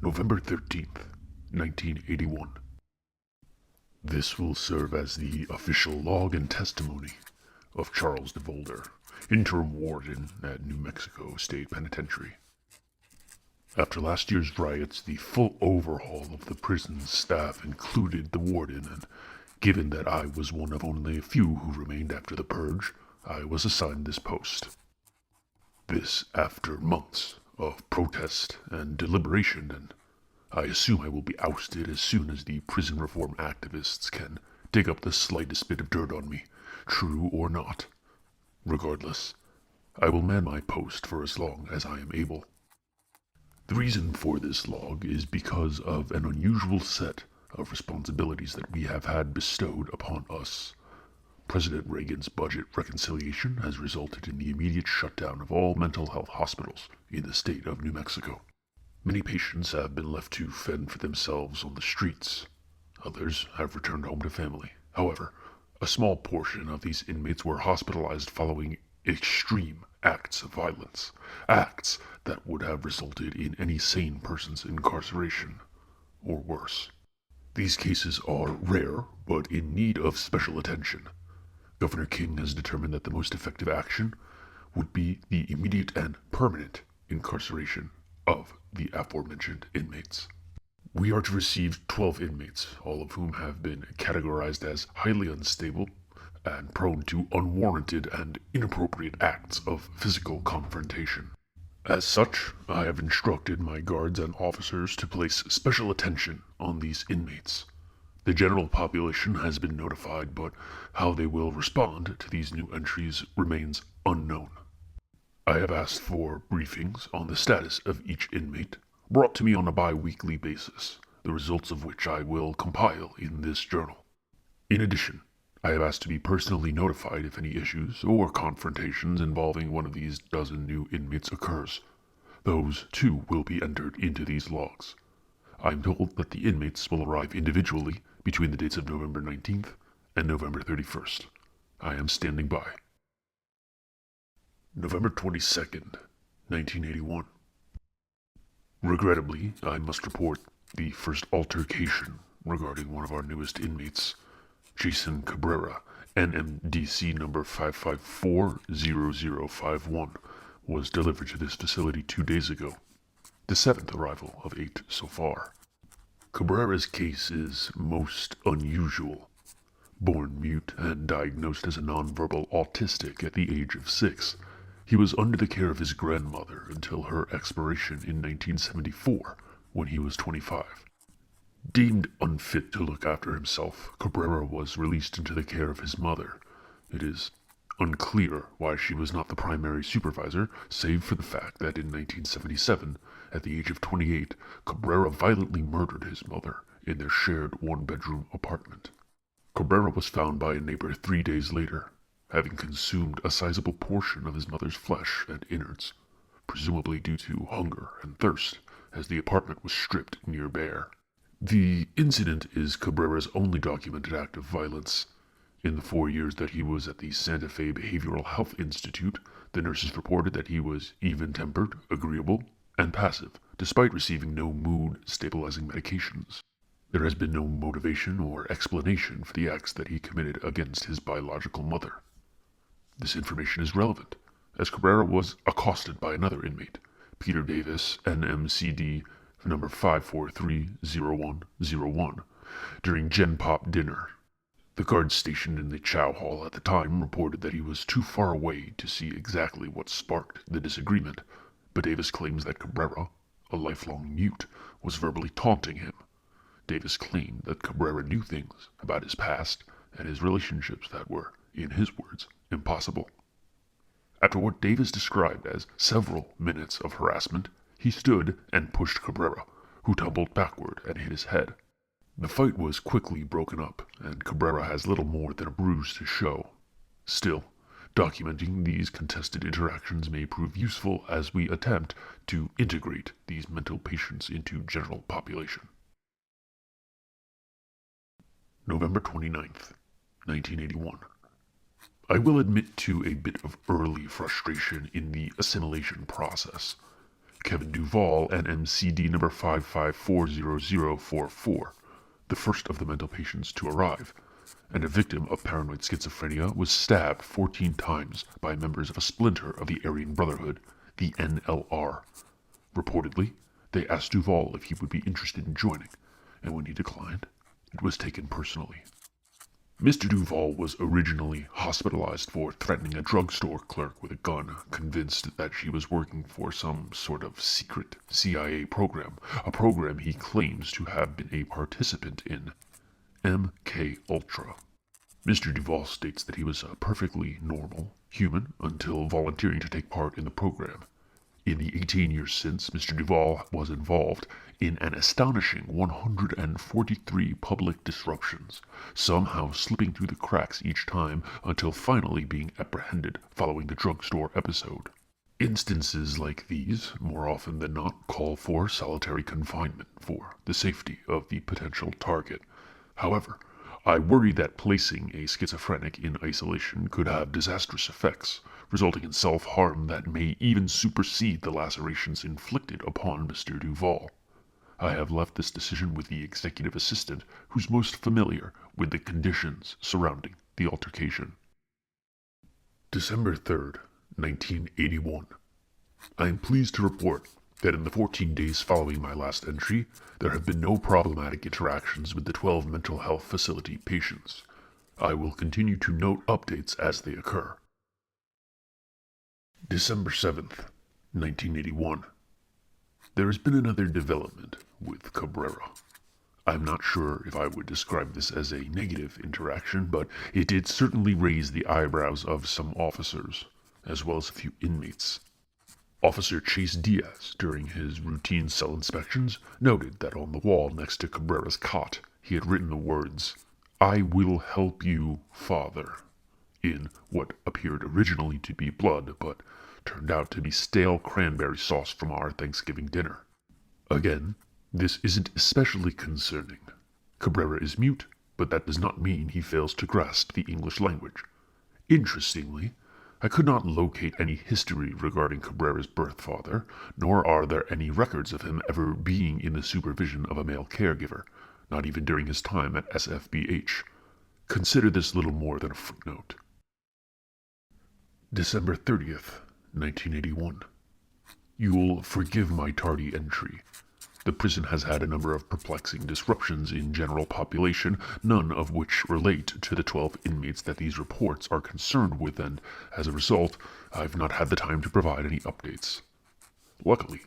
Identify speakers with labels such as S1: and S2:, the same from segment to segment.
S1: November 13th, 1981. This will serve as the official log and testimony of Charles DeVolder, interim warden at New Mexico State Penitentiary. After last year's riots, the full overhaul of the prison's staff included the warden, and given that I was one of only a few who remained after the purge, I was assigned this post. This after months of protest and deliberation, and I assume I will be ousted as soon as the prison reform activists can dig up the slightest bit of dirt on me, true or not. Regardless, I will man my post for as long as I am able. The reason for this log is because of an unusual set of responsibilities that we have had bestowed upon us. President Reagan's budget reconciliation has resulted in the immediate shutdown of all mental health hospitals in the state of New Mexico. Many patients have been left to fend for themselves on the streets. Others have returned home to family. However, a small portion of these inmates were hospitalized following extreme acts of violence, acts that would have resulted in any sane person's incarceration, or worse. These cases are rare, but in need of special attention. Governor King has determined that the most effective action would be the immediate and permanent incarceration of the aforementioned inmates. We are to receive 12 inmates, all of whom have been categorized as highly unstable and prone to unwarranted and inappropriate acts of physical confrontation. As such, I have instructed my guards and officers to place special attention on these inmates. The general population has been notified, but how they will respond to these new entries remains unknown. I have asked for briefings on the status of each inmate, brought to me on a bi-weekly basis, the results of which I will compile in this journal. In addition, I have asked to be personally notified if any issues or confrontations involving one of these dozen new inmates occurs. Those, too, will be entered into these logs. I am told that the inmates will arrive individually between the dates of November 19th and November 31st. I am standing by. November 22nd, 1981. Regrettably, I must report the first altercation regarding one of our newest inmates, Jason Cabrera, NMDC number 5540051, was delivered to this facility 2 days ago, the 7th arrival of 8 so far. Cabrera's case is most unusual. Born mute and diagnosed as a nonverbal autistic at the age of 6, he was under the care of his grandmother until her expiration in 1974, when he was 25. Deemed unfit to look after himself, Cabrera was released into the care of his mother. It is unclear why she was not the primary supervisor, save for the fact that in 1977, at the age of 28, Cabrera violently murdered his mother in their shared one-bedroom apartment. Cabrera was found by a neighbor 3 days later, having consumed a sizable portion of his mother's flesh and innards, presumably due to hunger and thirst, as the apartment was stripped near bare. The incident is Cabrera's only documented act of violence. In the 4 years that he was at the Santa Fe Behavioral Health Institute, the nurses reported that he was even-tempered, agreeable, and passive, despite receiving no mood-stabilizing medications. There has been no motivation or explanation for the acts that he committed against his biological mother. This information is relevant, as Cabrera was accosted by another inmate, Peter Davis, NMCD number 5430101, during Gen Pop dinner. The guards stationed in the chow hall at the time reported that he was too far away to see exactly what sparked the disagreement, but Davis claims that Cabrera, a lifelong mute, was verbally taunting him. Davis claimed that Cabrera knew things about his past and his relationships that were, in his words, impossible. After what Davis described as several minutes of harassment, he stood and pushed Cabrera, who tumbled backward and hit his head. The fight was quickly broken up, and Cabrera has little more than a bruise to show. Still, documenting these contested interactions may prove useful as we attempt to integrate these mental patients into general population. November 29th, 1981. I will admit to a bit of early frustration in the assimilation process. Kevin Duvall, NMCD number 5540044, the first of the mental patients to arrive, and a victim of paranoid schizophrenia, was stabbed 14 times by members of a splinter of the Aryan Brotherhood, the NLR. Reportedly, they asked Duvall if he would be interested in joining, and when he declined, it was taken personally. Mr. Duvall was originally hospitalized for threatening a drugstore clerk with a gun, convinced that she was working for some sort of secret CIA program, a program he claims to have been a participant in, MK Ultra. Mr. Duvall states that he was a perfectly normal human until volunteering to take part in the program. In the 18 years since, Mr. Duvall was involved in an astonishing 143 public disruptions, somehow slipping through the cracks each time until finally being apprehended following the drugstore episode. Instances like these, more often than not, call for solitary confinement for the safety of the potential target. However, I worry that placing a schizophrenic in isolation could have disastrous effects, resulting in self-harm that may even supersede the lacerations inflicted upon Mr. Duvall. I have left this decision with the executive assistant, who's most familiar with the conditions surrounding the altercation. December 3rd, 1981. I am pleased to report that in the 14 days following my last entry, there have been no problematic interactions with the 12 mental health facility patients. I will continue to note updates as they occur. December 7th, 1981. There has been another development with Cabrera. I'm not sure if I would describe this as a negative interaction, but it did certainly raise the eyebrows of some officers, as well as a few inmates. Officer Chase Diaz, during his routine cell inspections, noted that on the wall next to Cabrera's cot, he had written the words, "I will help you, Father," in what appeared originally to be blood, but turned out to be stale cranberry sauce from our Thanksgiving dinner. Again, this isn't especially concerning. Cabrera is mute, but that does not mean he fails to grasp the English language. Interestingly, I could not locate any history regarding Cabrera's birth father, nor are there any records of him ever being in the supervision of a male caregiver, not even during his time at SFBH. Consider this little more than a footnote. December 30th, 1981. You'll forgive my tardy entry. The prison has had a number of perplexing disruptions in general population, none of which relate to the 12 inmates that these reports are concerned with, and as a result, I've not had the time to provide any updates. Luckily,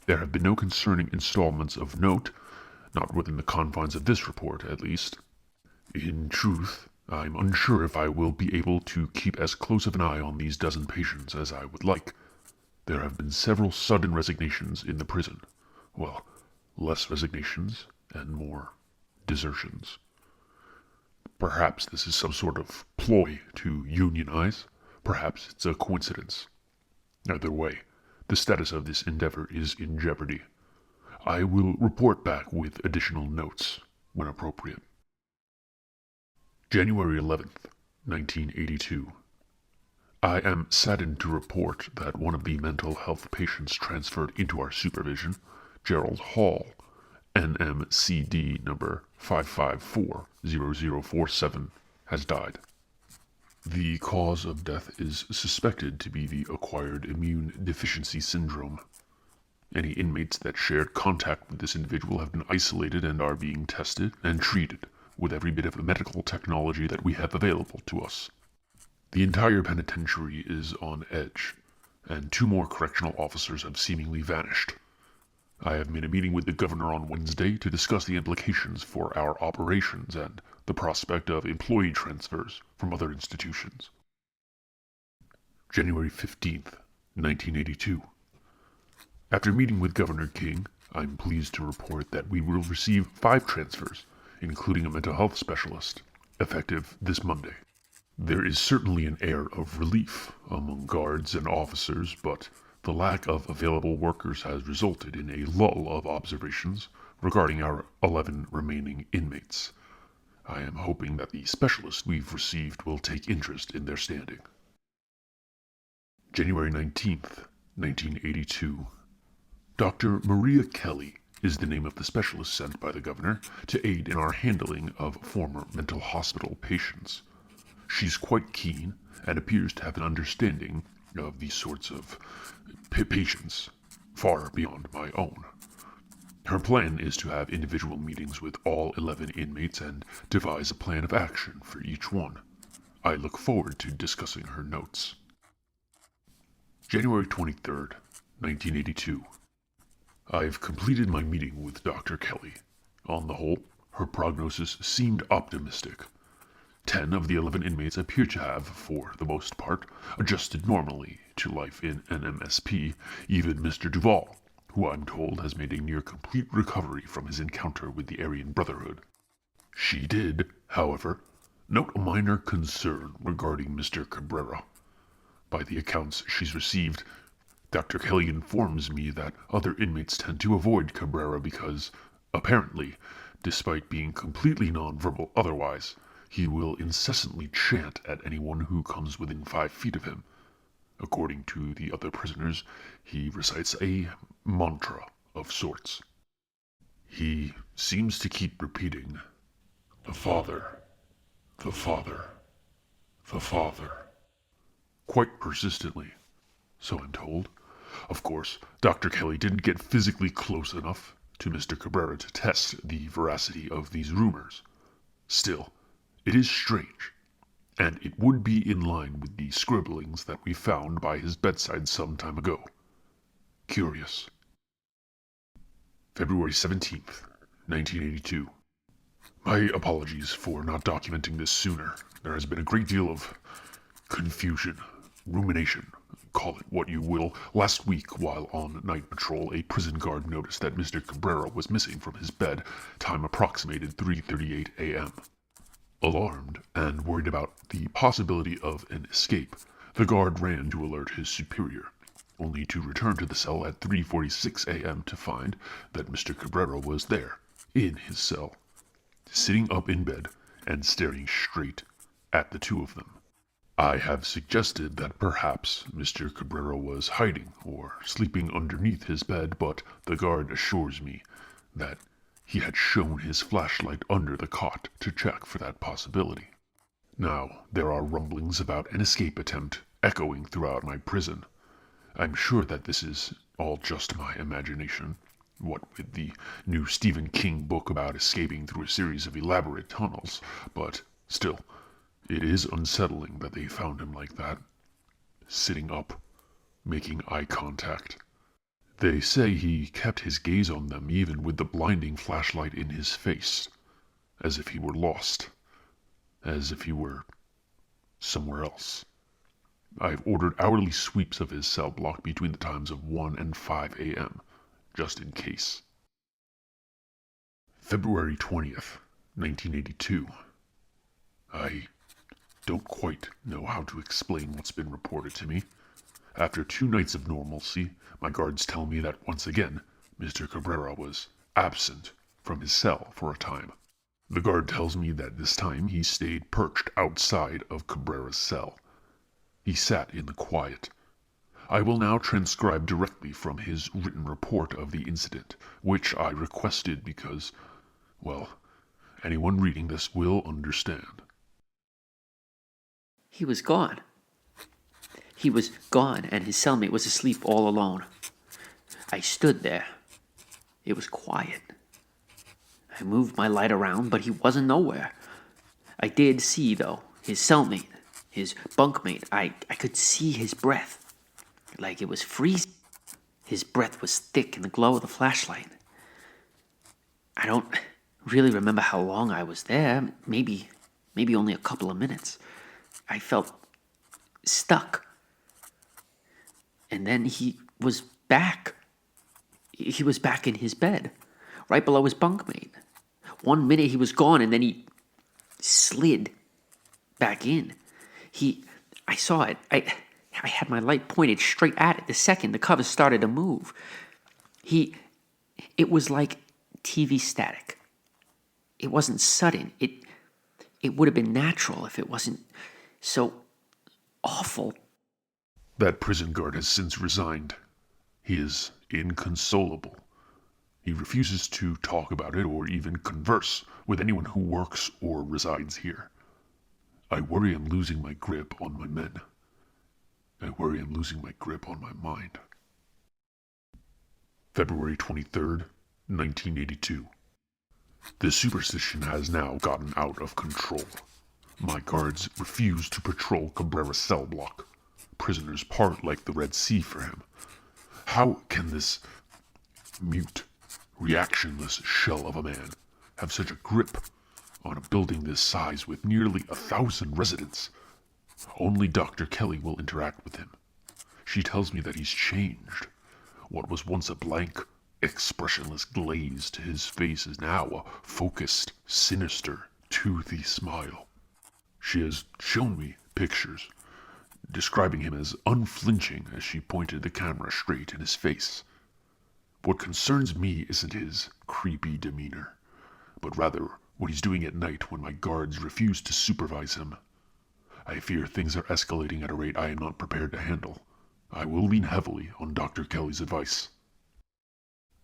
S1: there have been no concerning installments of note, not within the confines of this report, at least. In truth, I'm unsure if I will be able to keep as close of an eye on these dozen patients as I would like. There have been several sudden resignations in the prison. Well, less resignations and more desertions. Perhaps this is some sort of ploy to unionize. Perhaps it's a coincidence. Either way, the status of this endeavor is in jeopardy. I will report back with additional notes when appropriate. January 11th, 1982. I am saddened to report that one of the mental health patients transferred into our supervision, Gerald Hall, NMCD number 5540047, has died. The cause of death is suspected to be the acquired immune deficiency syndrome. Any inmates that shared contact with this individual have been isolated and are being tested and treated with every bit of medical technology that we have available to us. The entire penitentiary is on edge, and 2 more correctional officers have seemingly vanished. I have made a meeting with the governor on Wednesday to discuss the implications for our operations and the prospect of employee transfers from other institutions. January 15th, 1982. After meeting with Governor King, I'm pleased to report that we will receive 5 transfers, including a mental health specialist, effective this Monday. There is certainly an air of relief among guards and officers, but the lack of available workers has resulted in a lull of observations regarding our 11 remaining inmates. I am hoping that the specialist we've received will take interest in their standing. January 19th, 1982. Dr. Maria Kelly is the name of the specialist sent by the governor to aid in our handling of former mental hospital patients. She's quite keen and appears to have an understanding of these sorts of patients far beyond my own. Her plan is to have individual meetings with all 11 inmates and devise a plan of action for each one. I look forward to discussing her notes. January 23rd, 1982. I've completed my meeting with Dr. Kelly. On the whole, her prognosis seemed optimistic. 10 of the 11 inmates appear to have, for the most part, adjusted normally to life in NMSP, even Mr. Duval, who I'm told has made a near-complete recovery from his encounter with the Aryan Brotherhood. She did, however, note a minor concern regarding Mr. Cabrera. By the accounts she's received, Dr. Kelly informs me that other inmates tend to avoid Cabrera because, apparently, despite being completely nonverbal otherwise, he will incessantly chant at anyone who comes within 5 feet of him. According to the other prisoners, he recites a mantra of sorts. He seems to keep repeating, "The Father, the Father, the Father," quite persistently, so I'm told. Of course, Dr. Kelly didn't get physically close enough to Mr. Cabrera to test the veracity of these rumors. Still, it is strange, and it would be in line with the scribblings that we found by his bedside some time ago. Curious. February 17th, 1982. My apologies for not documenting this sooner. There has been a great deal of confusion, rumination, call it what you will. Last week, while on night patrol, a prison guard noticed that Mr. Cabrera was missing from his bed. Time approximated 3:38 a.m. Alarmed and worried about the possibility of an escape, the guard ran to alert his superior, only to return to the cell at 3:46 a.m. to find that Mr. Cabrera was there, in his cell, sitting up in bed and staring straight at the two of them. I have suggested that perhaps Mr. Cabrera was hiding or sleeping underneath his bed, but the guard assures me that he had shown his flashlight under the cot to check for that possibility. Now, there are rumblings about an escape attempt echoing throughout my prison. I'm sure that this is all just my imagination, what with the new Stephen King book about escaping through a series of elaborate tunnels, but still, it is unsettling that they found him like that, sitting up, making eye contact. They say he kept his gaze on them even with the blinding flashlight in his face, as if he were lost, as if he were somewhere else. I've ordered hourly sweeps of his cell block between the times of 1 and 5 a.m., just in case. February 20th, 1982. I don't quite know how to explain what's been reported to me. After 2 nights of normalcy, my guards tell me that once again, Mr. Cabrera was absent from his cell for a time. The guard tells me that this time he stayed perched outside of Cabrera's cell. He sat in the quiet. I will now transcribe directly from his written report of the incident, which I requested because, well, anyone reading this will understand.
S2: He was gone. He was gone, and his cellmate was asleep all alone. I stood there. It was quiet. I moved my light around, but he wasn't nowhere. I did see, though, his cellmate, his bunkmate. I could see his breath, like it was freezing. His breath was thick in the glow of the flashlight. I don't really remember how long I was there. Maybe only a couple of minutes. I felt stuck. And then he was back. He was back in his bed, right below his bunkmate. 1 minute he was gone, and then he slid back in. I saw it. I had my light pointed straight at it. The second the covers started to move, it was like TV static. It wasn't sudden. It would have been natural if it wasn't so awful.
S1: That prison guard has since resigned. He is inconsolable. He refuses to talk about it or even converse with anyone who works or resides here. I worry I'm losing my grip on my men. I worry I'm losing my grip on my mind. February 23rd, 1982. The superstition has now gotten out of control. My guards refuse to patrol Cabrera's cell block. Prisoners part like the Red Sea for him. How can this mute, reactionless shell of a man have such a grip on a building this size with nearly 1,000 residents? Only Dr. Kelly will interact with him. She tells me that he's changed. What was once a blank, expressionless glaze to his face is now a focused, sinister, toothy smile. She has shown me pictures, describing him as unflinching as she pointed the camera straight in his face. What concerns me isn't his creepy demeanor, but rather what he's doing at night when my guards refuse to supervise him. I fear things are escalating at a rate I am not prepared to handle. I will lean heavily on Dr. Kelly's advice.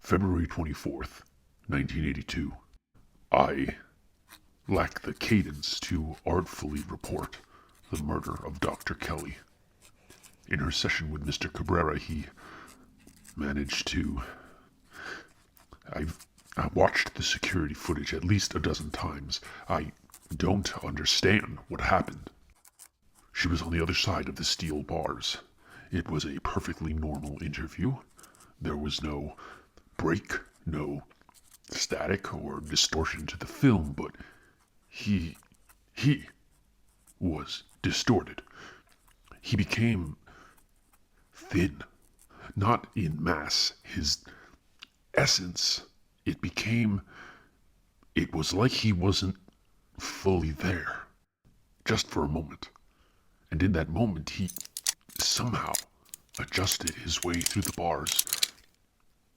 S1: February 24th, 1982. I lack the cadence to artfully report the murder of Dr. Kelly. In her session with Mr. Cabrera, he managed to... I watched the security footage at least a dozen times. I don't understand what happened. She was on the other side of the steel bars. It was a perfectly normal interview. There was no break, no static or distortion to the film, but he was distorted. He became thin, not in mass, his essence. It was like he wasn't fully there, just for a moment. And in that moment, he somehow adjusted his way through the bars,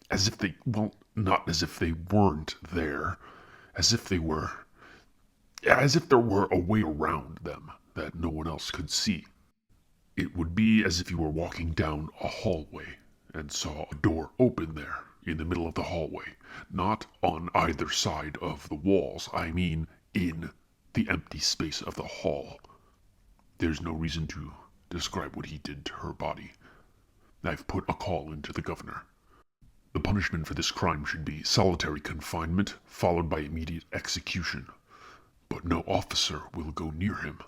S1: as if not as if they weren't there, as if there were a way around them that no one else could see. It would be as if you were walking down a hallway and saw a door open there in the middle of the hallway, not on either side of the walls, I mean in the empty space of the hall. There's no reason to describe what he did to her body. I've put a call into the governor. The punishment for this crime should be solitary confinement, followed by immediate execution. But no officer will go near him.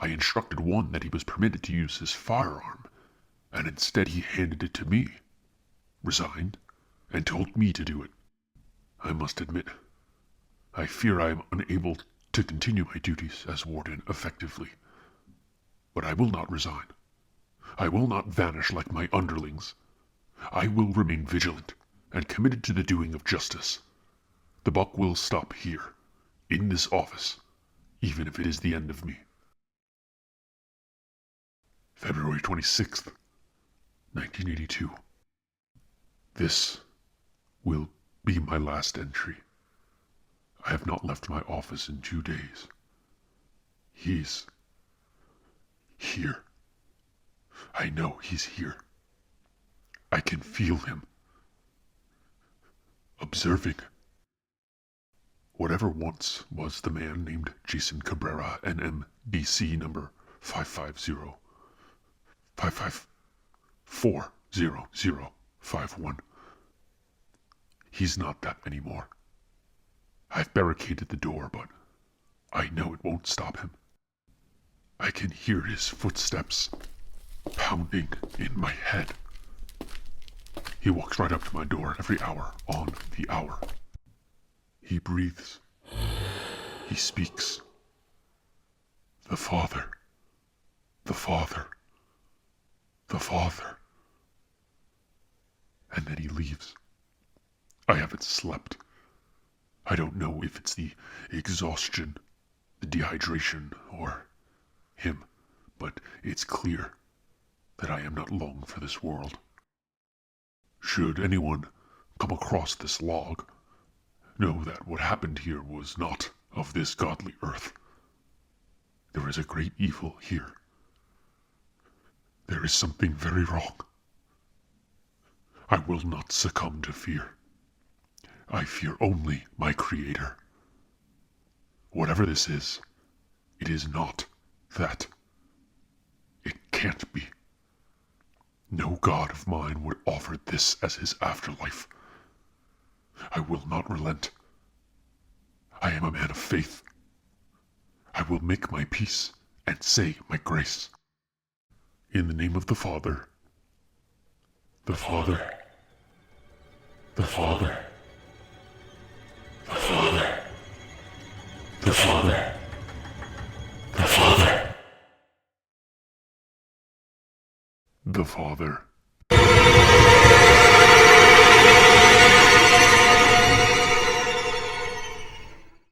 S1: I instructed one that he was permitted to use his firearm, and instead he handed it to me, resigned, and told me to do it. I must admit, I fear I am unable to continue my duties as warden effectively. But I will not resign. I will not vanish like my underlings. I will remain vigilant and committed to the doing of justice. The buck will stop here, in this office, even if it is the end of me. February 26th, 1982. This will be my last entry. I have not left my office in 2 days. He's here. I know he's here. I can feel him. Observing. Whatever once was the man named Jason Cabrera, NMDC number 5540051. He's not that anymore. I've barricaded the door, but I know it won't stop him. I can hear his footsteps pounding in my head. He walks right up to my door every hour on the hour. He breathes. He speaks. The Father. The Father. The Father. And then he leaves. I haven't slept. I don't know if it's the exhaustion, the dehydration, or him, but it's clear that I am not long for this world. Should anyone come across this log, know that what happened here was not of this godly earth. There is a great evil here. There is something very wrong. I will not succumb to fear. I fear only my Creator. Whatever this is, it is not that. It can't be. No god of mine would offer this as his afterlife. I will not relent. I am a man of faith. I will make my peace and say my grace. In the name of the Father, the Father, the Father, the Father, the Father, the Father, the Father.